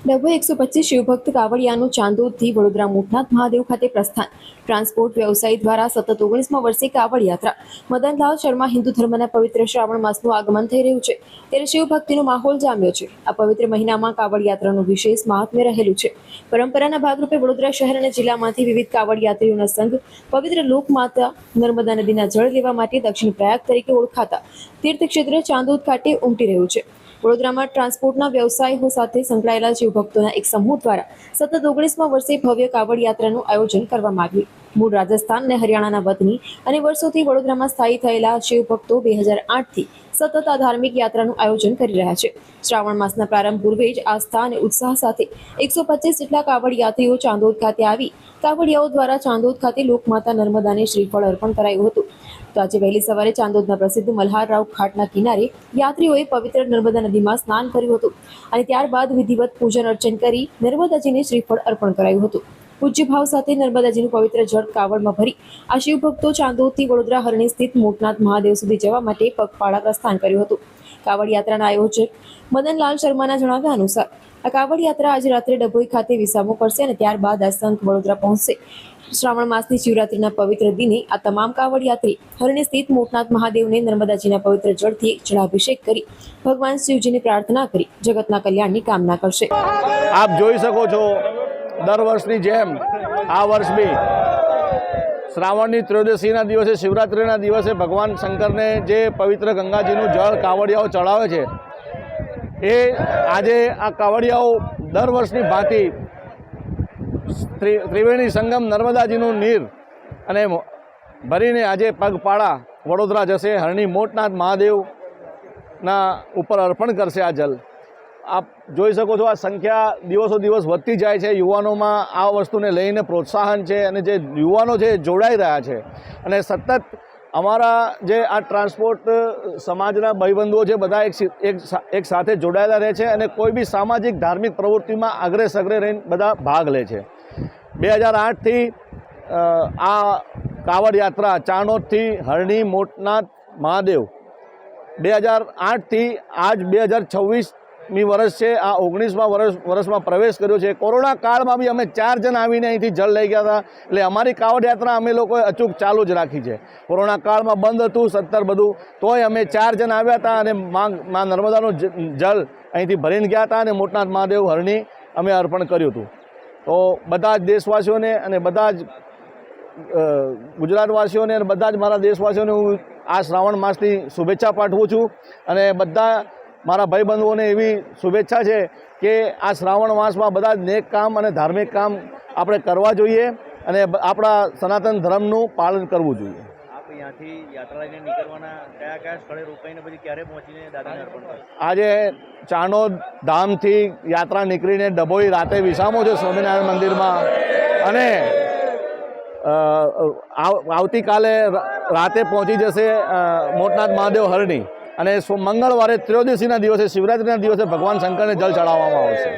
લગભગ 125 શિવભક્ત કાવડિયાનું ચાંદોદથી વડોદરા મુખનાથ મહાદેવ ખાતે પ્રસ્થાન. ટ્રાન્સપોર્ટ વ્યવસાય દ્વારા સતત 19મા વર્ષે કાવડ યાત્રા. મદનલાલ શર્મા હિન્દુ ધર્મના પવિત્ર શ્રાવણ માસનું આગમન થઈ રહ્યું છે ત્યારે શિવભક્તિનો માહોલ જામ્યો છે. આ પવિત્ર મહિનામાં કાવડ યાત્રાનું વિશેષ મહાત્મ્ય રહેલું છે. પરંપરાના ભાગરૂપે વડોદરા શહેર અને જિલ્લામાંથી વિવિધ કાવડ યાત્રીઓના સંઘ પવિત્ર લોકમાતા નર્મદા નદીના જળ લેવા માટે દક્ષિણ પ્રયાગ તરીકે ઓળખાતા તીર્થક્ષેત્ર ચાંદોદ ખાતે ઉમટી રહ્યું છે. વડોદરામાં ટ્રાન્સપોર્ટના વ્યવસાયો સાથે સંકળાયેલા શિવભક્તોના એક સમૂહ દ્વારા સતત 19મા વર્ષે ભવ્ય કાવડ યાત્રાનું આયોજન કરવામાં આવ્યું. મૂળ રાજસ્થાન અને હરિયાણાના વતની અને વર્ષોથી વડોદરામાં સ્થાયી થયેલા શિવભક્તો 2008થી સતત આ ધાર્મિક યાત્રાનું આયોજન કરી રહ્યા છે. શ્રાવણ માસના પ્રારંભ પૂર્વે જ આસ્થા અને ઉત્સાહ સાથે 125 જેટલા કાવડ યાત્રીઓ ચાંદોદ ખાતે આવી કાવડિયાઓ દ્વારા ચાંદોદ ખાતે લોકમાતા નર્મદાને શ્રીફળ અર્પણ કરાયું હતું. તો આજે વહેલી સવારે ચાંદોદના પ્રસિદ્ધ મલ્હારરાવ ઘાટના કિનારે યાત્રીઓએ પવિત્ર નર્મદા નદીમાં સ્નાન કર્યું હતું અને ત્યારબાદ વિધિવત પૂજન અર્ચન કરી નર્મદાજીને શ્રીફળ અર્પણ કરાયું હતું. પૂજ્ય ભાવ સાથે નર્મદાજીનું પવિત્ર જળ કાવડમાં ભરી આ શિવભક્તો ચાંદોદથી વડોદરા હરણી સ્થિત મોટનાથ મહાદેવ સુધી જવા માટે પગપાળા પ્રસ્થાન કર્યું હતું. કાવડ યાત્રાના આયોજક મદનલાલ શર્માના જણાવ્યા અનુસાર આ કાવડ યાત્રા આજે રાત્રે ડભોઈ ખાતે વિસામો કરશે અને ત્યારબાદ આ સંઘ વડોદરા પહોંચશે. શ્રાવણ માસની શિવરાત્રીના પવિત્ર દિને આ તમામ કાવડ યાત્રી હરણી સ્થિત મોટનાથ મહાદેવને નર્મદાજીના પવિત્ર જળથી જળાભિષેક કરી ભગવાન શિવજીની પ્રાર્થના કરી જગતના કલ્યાણની કામના કરશે. આપ જોઈ શકો છો, દર વર્ષની જેમ આ વર્ષ બી શ્રાવણની ત્રયોદશીના દિવસે, શિવરાત્રિના દિવસે ભગવાન શંકરને જે પવિત્ર ગંગાજીનું જળ કાવડિયાઓ ચડાવે છે, એ આજે આ કાવડિયાઓ દર વર્ષની ભાંતિ ત્રિવેણી સંગમ નર્મદાજીનું નીર અને ભરીને આજે પગપાળા વડોદરા જશે. હરણી મોટનાથ મહાદેવના ઉપર અર્પણ કરશે આ જલ. આપ જોઈ શકો છો, આ સંખ્યા દિવસો દિવસ વધતી જાય છે. યુવાનોમાં આ વસ્તુને લઈને પ્રોત્સાહન છે અને જે યુવાનો છે જોડાઈ રહ્યા છે અને સતત અમારા જે આ ટ્રાન્સપોર્ટ સમાજના ભાઈબંધુઓ છે બધા એક સાથે જોડાયેલા રહે છે અને કોઈ બી સામાજિક ધાર્મિક પ્રવૃત્તિમાં આગરે સગરે રહીને બધા ભાગ લે છે. 2008થી આ કાવડ યાત્રા ચાણોદથી હરણી મોટનાથ મહાદેવ 2008થી આજ 2026મી વર્ષ છે. આ 19મા વર્ષમાં પ્રવેશ કર્યો છે. કોરોના કાળમાં બી અમે 4 જણ આવીને અહીંથી જળ લઈ ગયા હતા. એટલે અમારી કાવડ યાત્રા અમે લોકોએ અચૂક ચાલુ જ રાખી છે. કોરોના કાળમાં બંધ હતું 17 બધું, તોય અમે 4 જણ આવ્યા હતા અને માં નર્મદાનું જળ અહીંથી ભરીને ગયા હતા અને મોટનાથ મહાદેવ હરણી અમે અર્પણ કર્યું હતું. તો બધા જ દેશવાસીઓને અને બધા જ ગુજરાતવાસીઓને અને બધા જ મારા દેશવાસીઓને હું આ શ્રાવણ માસની શુભેચ્છા પાઠવું છું અને બધા મારા ભાઈબંધુઓને એવી શુભેચ્છા છે કે આ શ્રાવણ માસમાં બધા જ નેક કામ અને ધાર્મિક કામ આપણે કરવા જોઈએ અને આપણા સનાતન ધર્મનું પાલન કરવું જોઈએ. આપ અહીંયાથી યાત્રા લઈને નીકળવાના કયા સ્થળે રોકાઈને પછી ક્યારે પહોંચીને દાદાને અર્પણ કરશો? આજે ચાણોદ ધામથી યાત્રા નીકળીને ડભોઈ રાતે વિસામો છે સ્વામિનારાયણ મંદિરમાં અને આવતીકાલે રાતે પહોંચી જશે મોટનાથ મહાદેવ હરણી અને મંગળવારે ત્રયોદશીના દિવસે, શિવરાત્રિના દિવસે ભગવાન શંકરને જળ ચડાવવામાં આવશે.